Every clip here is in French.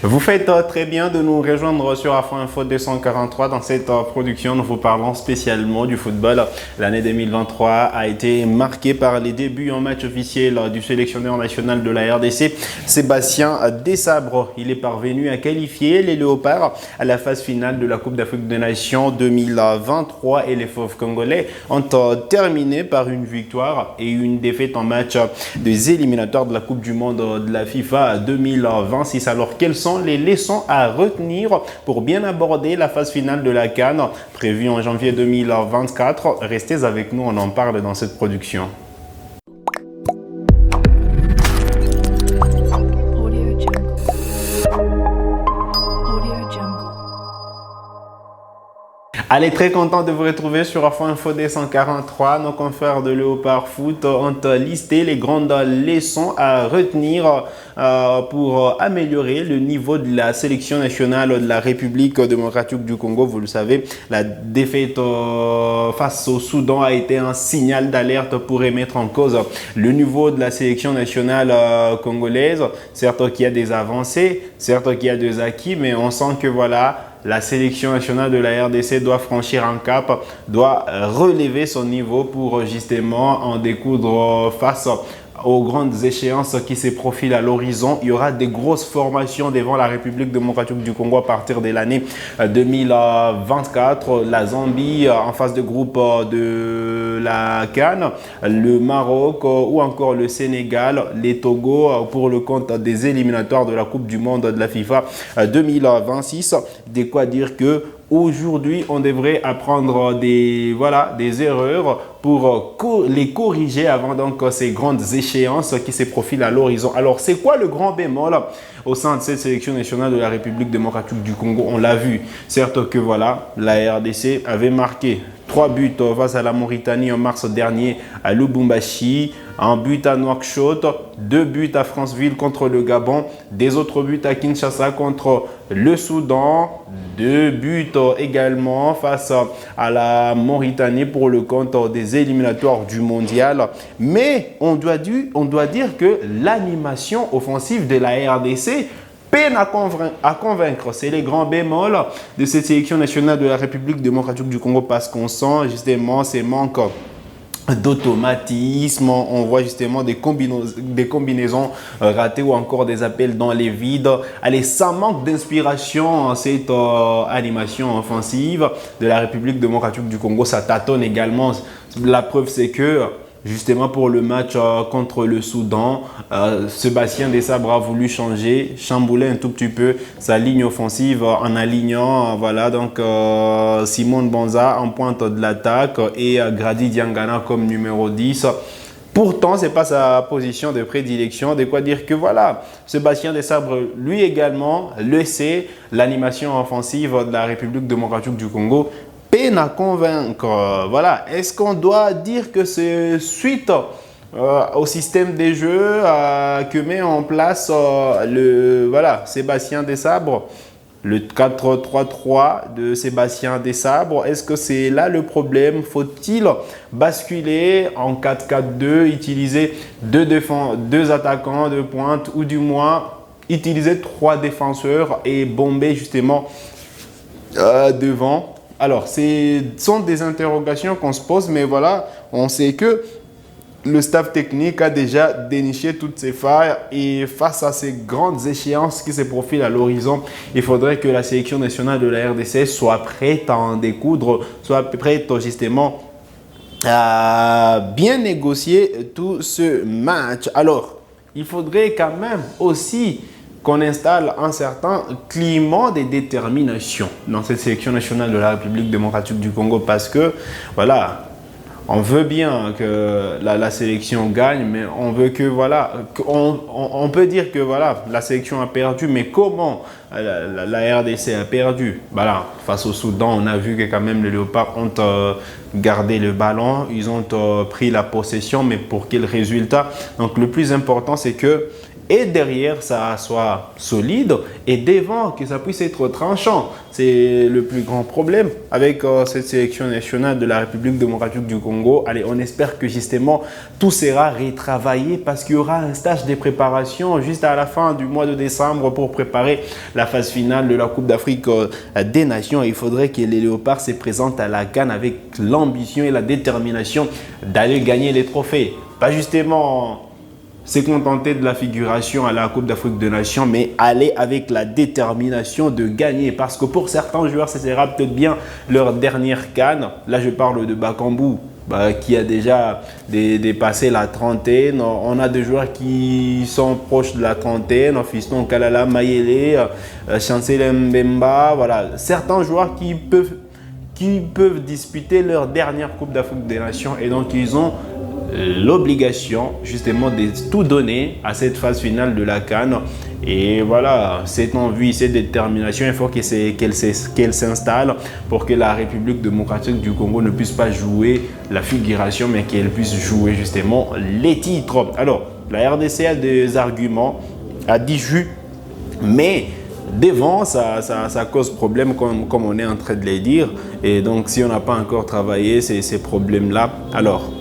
Vous faites très bien de nous rejoindre sur Afro Info 243. Dans cette production, nous vous parlons spécialement du football. L'année 2023 a été marquée par les débuts en match officiel du sélectionneur national de la RDC, Sébastien Desabre. Il est parvenu à qualifier les Léopards à la phase finale de la Coupe d'Afrique des Nations 2023 et les Fauves congolais ont terminé par une victoire et une défaite en match des éliminatoires de la Coupe du Monde de la FIFA 2026. Alors, quels sont les leçons à retenir pour bien aborder la phase finale de la CAN prévue en janvier 2024? Restez avec nous, on en parle dans cette production. Allez, très content de vous retrouver sur Afro Info 243. Nos confrères de Léopard Foot ont listé les grandes leçons à retenir pour améliorer le niveau de la sélection nationale de la République démocratique du Congo. Vous le savez, la défaite face au Soudan a été un signal d'alerte pour remettre en cause le niveau de la sélection nationale congolaise. Certes qu'il y a des avancées, certes qu'il y a des acquis, mais on sent que voilà, la sélection nationale de la RDC doit franchir un cap, doit relever son niveau pour justement en découdre face aux grandes échéances qui se profilent à l'horizon. Il y aura des grosses formations devant la République démocratique du Congo à partir de l'année 2024. La Zambie en phase de groupe de la CAN, le Maroc ou encore le Sénégal, les Togo pour le compte des éliminatoires de la Coupe du Monde de la FIFA 2026. De quoi dire que aujourd'hui, on devrait apprendre des erreurs pour les corriger avant donc ces grandes échéances qui se profilent à l'horizon. Alors, c'est quoi le grand bémol au sein de cette sélection nationale de la République démocratique du Congo? On l'a vu. Certes que voilà, la RDC avait marqué 3 buts face à la Mauritanie en mars dernier à Lubumbashi, un but à Nouakchott, 2 buts à Franceville contre le Gabon, des autres buts à Kinshasa contre le Soudan, 2 buts également face à la Mauritanie pour le compte des éliminatoires du mondial. Mais on doit dire que l'animation offensive de la RDC peine à convaincre. C'est les grands bémols de cette sélection nationale de la République démocratique du Congo parce qu'on sent justement ces manques d'automatisme, on voit justement des combinaisons ratées ou encore des appels dans les vides. Allez, ça manque d'inspiration cette animation offensive de la République démocratique du Congo. Ça tâtonne également. La preuve, c'est que justement pour le match contre le Soudan, Sébastien Desabre a voulu chambouler un tout petit peu sa ligne offensive en alignant Simon Banza en pointe de l'attaque et Grady Diangana comme numéro 10. Pourtant, ce n'est pas sa position de prédilection. De quoi dire que voilà, Sébastien Desabre, lui également, le sait, l'animation offensive de la République démocratique du Congo peine à convaincre. Voilà. Est-ce qu'on doit dire que c'est suite au système des jeux que met en place Sébastien Desabre, le 4-3-3 de Sébastien Desabre? Est-ce que c'est là le problème? Faut-il basculer en 4-4-2, utiliser deux attaquants de pointe ou du moins utiliser 3 défenseurs et bomber justement devant? Alors, ce sont des interrogations qu'on se pose, mais voilà, on sait que le staff technique a déjà déniché toutes ces failles et face à ces grandes échéances qui se profilent à l'horizon, il faudrait que la sélection nationale de la RDC soit prête à en découdre, soit prête justement à bien négocier tout ce match. Alors, il faudrait quand même aussi qu'on installe un certain climat de détermination dans cette sélection nationale de la République démocratique du Congo parce que, voilà, on veut bien que la sélection gagne, mais on veut que, voilà, on peut dire que, voilà, la sélection a perdu, mais comment la RDC a perdu? Voilà, face au Soudan, on a vu que quand même les Léopards ont gardé le ballon, ils ont pris la possession, mais pour quel résultat? Donc, le plus important, c'est que et derrière ça soit solide et devant que ça puisse être tranchant. C'est le plus grand problème avec cette sélection nationale de la République démocratique du Congo. Allez, on espère que justement tout sera retravaillé parce qu'il y aura un stage de préparation juste à la fin du mois de décembre pour préparer la phase finale de la Coupe d'Afrique des Nations. Il faudrait que les Léopards se présentent à la CAN avec l'ambition et la détermination d'aller gagner les trophées. Pas justement se contenter de la figuration à la Coupe d'Afrique des Nations, mais aller avec la détermination de gagner. Parce que pour certains joueurs, ce sera peut-être bien leur dernière CAN. Là, je parle de Bakambu, qui a déjà dépassé la trentaine. On a des joueurs qui sont proches de la trentaine, Fiston Kalala Mayele, Chancel Mbemba. Voilà, certains joueurs qui peuvent disputer leur dernière Coupe d'Afrique des Nations et donc ils ont l'obligation justement de tout donner à cette phase finale de la CAN. Et voilà, cette envie, cette détermination, il faut qu'elle s'installe pour que la République démocratique du Congo ne puisse pas jouer la figuration, mais qu'elle puisse jouer justement les titres. Alors, la RDC a des arguments, a dit jus, mais devant, ça cause problème comme on est en train de les dire. Et donc, si on n'a pas encore travaillé ces problèmes-là, alors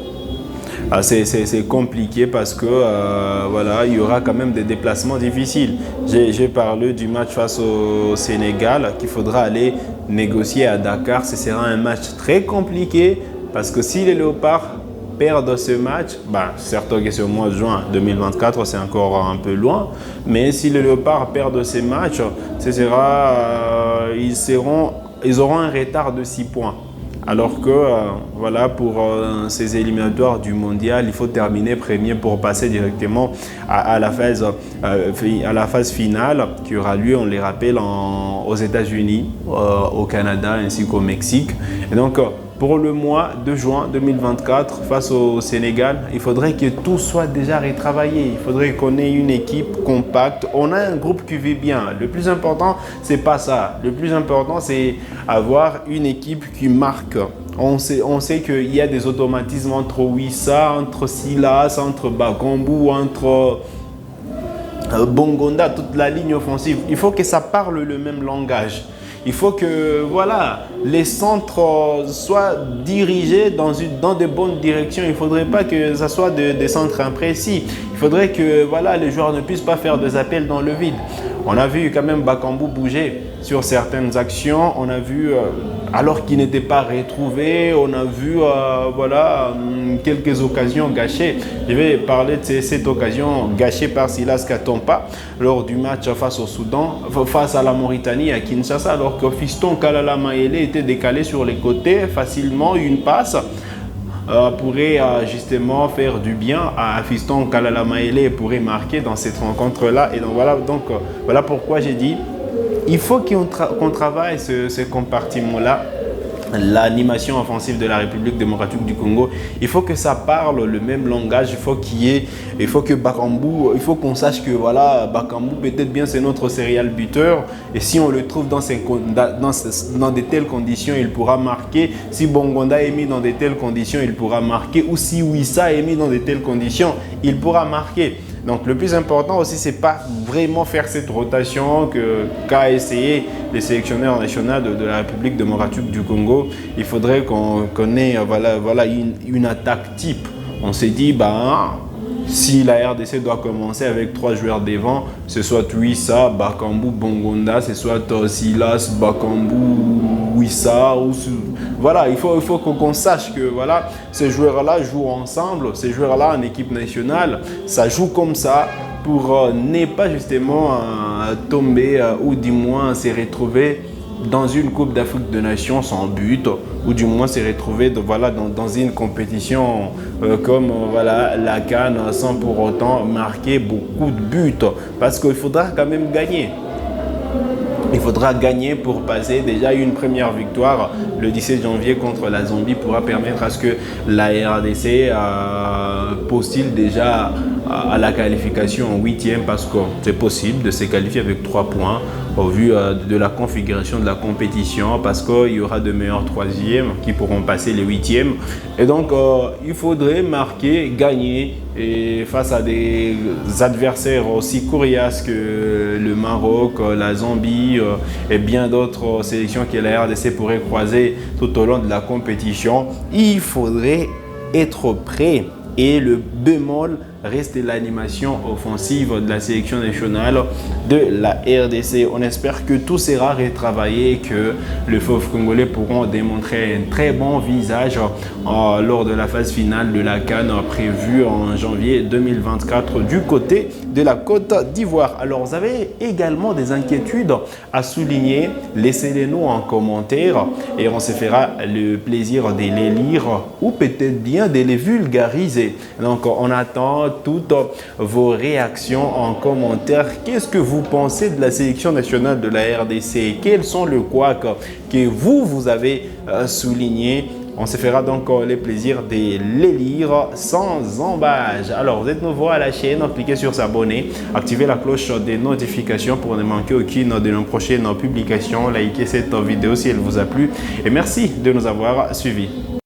c'est compliqué parce que voilà, il y aura quand même des déplacements difficiles. J'ai parlé du match face au Sénégal qu'il faudra aller négocier à Dakar. Ce sera un match très compliqué parce que si les Léopards perdent ce match, certes que c'est au mois de juin 2024, c'est encore un peu loin, mais si les Léopards perdent ce match, ils auront un retard de 6 points. Alors que voilà, pour ces éliminatoires du mondial, il faut terminer premier pour passer directement à la phase finale qui aura lieu, on les rappelle, aux États-Unis, au Canada ainsi qu'au Mexique. Et donc, pour le mois de juin 2024, face au Sénégal, il faudrait que tout soit déjà retravaillé. Il faudrait qu'on ait une équipe compacte. On a un groupe qui vit bien. Le plus important, c'est pas ça. Le plus important, c'est avoir une équipe qui marque. On sait qu'il y a des automatismes entre Wissa, entre Silas, entre Bakambu, entre Bongonda, toute la ligne offensive. Il faut que ça parle le même langage. Il faut que voilà, les centres soient dirigés dans de bonnes directions. Il ne faudrait pas que ce soit des centres imprécis. Il faudrait que voilà, les joueurs ne puissent pas faire des appels dans le vide. On a vu quand même Bakambu bouger sur certaines actions. On a vu, alors qu'il n'était pas retrouvé, on a vu voilà, quelques occasions gâchées. Je vais parler de cette occasion gâchée par Silas Katompa lors du match face au Soudan, face à la Mauritanie à Kinshasa, alors que Fiston Kalala Mayele était décalé sur les côtés facilement. Une passe pourrait justement faire du bien à Fiston Kalala Mayele et pourrait marquer dans cette rencontre-là. Et donc voilà pourquoi j'ai dit il faut qu'on travaille ce compartiment-là, l'animation offensive de la République démocratique du Congo. Il faut que ça parle le même langage. Il faut que Bakambu, il faut qu'on sache que voilà, Bakambu peut-être bien c'est notre serial buteur et si on le trouve dans de telles conditions, il pourra marquer. Si Bongonda est mis dans de telles conditions, il pourra marquer. Ou si Wissa est mis dans de telles conditions, il pourra marquer. Donc le plus important aussi, c'est pas vraiment faire cette rotation qu'a essayé les sélectionneurs nationaux de la République démocratique du Congo. Il faudrait qu'on ait voilà, une attaque type. On s'est dit, si la RDC doit commencer avec 3 joueurs devant, ce soit Wissa, Bakambu, Bongonda, ce soit Silas, Bakambu, Wissa. Voilà, il faut qu'on sache que voilà, ces joueurs-là jouent ensemble, ces joueurs-là en équipe nationale, ça joue comme ça pour ne pas justement tomber ou du moins se retrouver dans une Coupe d'Afrique des Nations sans but, ou du moins se retrouver dans une compétition comme voilà, la CAN sans pour autant marquer beaucoup de buts. Parce qu'il faudra quand même gagner. Il faudra gagner pour passer déjà une première victoire le 17 janvier contre la Zambie pourra permettre à ce que la RDC postule déjà à la qualification en 8e parce que c'est possible de se qualifier avec 3 points au vu de la configuration de la compétition, parce qu'il y aura de meilleurs troisièmes qui pourront passer les huitièmes. Et donc, il faudrait marquer, gagner et face à des adversaires aussi coriaces que le Maroc, la Zambie et bien d'autres sélections que la RDC pourrait croiser tout au long de la compétition, il faudrait être prêt. Et le bémol reste l'animation offensive de la sélection nationale de la RDC. On espère que tout sera retravaillé et que les fauves congolais pourront démontrer un très bon visage lors de la phase finale de la CAN prévue en janvier 2024 du côté de la Côte d'Ivoire. Alors, vous avez également des inquiétudes à souligner. Laissez-les nous en commentaire et on se fera le plaisir de les lire ou peut-être bien de les vulgariser. Donc, on attend toutes vos réactions en commentaire. Qu'est-ce que vous pensez de la sélection nationale de la RDC? Quels sont les couacs que vous avez soulignés? On se fera donc le plaisir de les lire sans embâche. Alors, vous êtes nouveau à la chaîne, cliquez sur s'abonner, activez la cloche des notifications pour ne manquer aucune de nos prochaines publications. Likez cette vidéo si elle vous a plu et merci de nous avoir suivis.